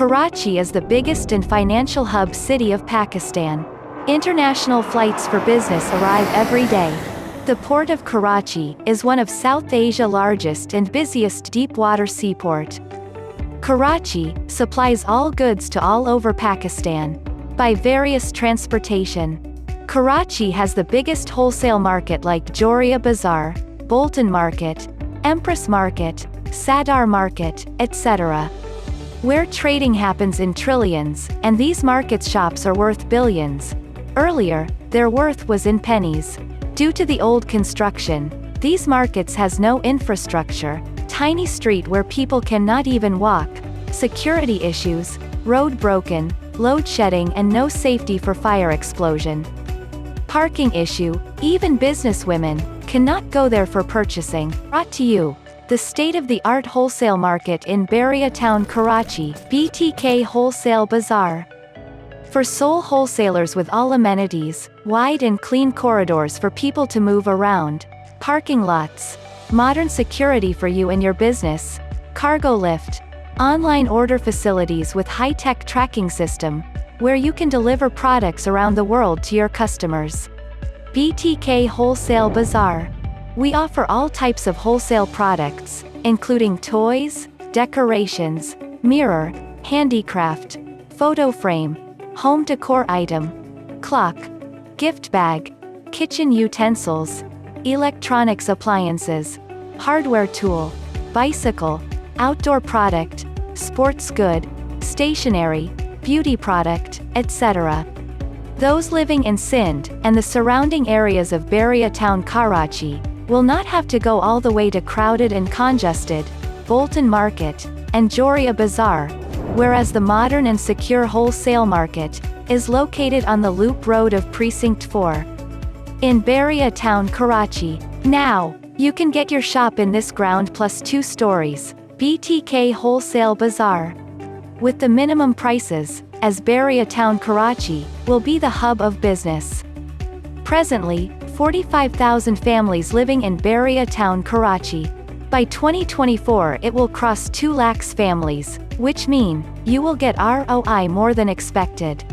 Karachi is the biggest and financial hub city of Pakistan. International flights for business arrive every day. The port of Karachi is one of South Asia's largest and busiest deep-water seaport. Karachi supplies all goods to all over Pakistan by various transportation. Karachi has the biggest wholesale market like Bahria Bazaar, Bolton Market, Empress Market, Sadar Market, etc., where trading happens in trillions, and these market shops are worth billions. Earlier, their worth was in pennies. Due to the old construction, these markets has no infrastructure, tiny street where people cannot even walk, security issues, road broken, load shedding and no safety for fire explosion. Parking issue, even businesswomen cannot go there for purchasing. Brought to you, the state-of-the-art wholesale market in Bahria town Karachi, BTK Wholesale Bazaar. For sole wholesalers with all amenities, wide and clean corridors for people to move around, parking lots, modern security for you and your business, cargo lift, online order facilities with high-tech tracking system, where you can deliver products around the world to your customers. BTK Wholesale Bazaar. We offer all types of wholesale products, including toys, decorations, mirror, handicraft, photo frame, home decor item, clock, gift bag, kitchen utensils, electronics appliances, hardware tool, bicycle, outdoor product, sports good, stationery, beauty product, etc. Those living in Sindh and the surrounding areas of Bahria town Karachi will not have to go all the way to crowded and congested Bolton Market and Bahria Bazaar, whereas the modern and secure wholesale market is located on the loop road of Precinct 4 in Bahria town Karachi. Now, you can get your shop in this ground plus 2 stories, BTK Wholesale Bazaar, with the minimum prices, as Bahria town Karachi will be the hub of business. Presently, 45,000 families living in Bahria town Karachi. By 2024 it will cross 2 lakhs families, which mean, you will get ROI more than expected.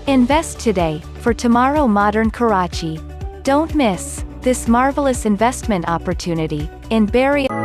Invest today, for tomorrow modern Karachi. Don't miss this marvelous investment opportunity in Bahria.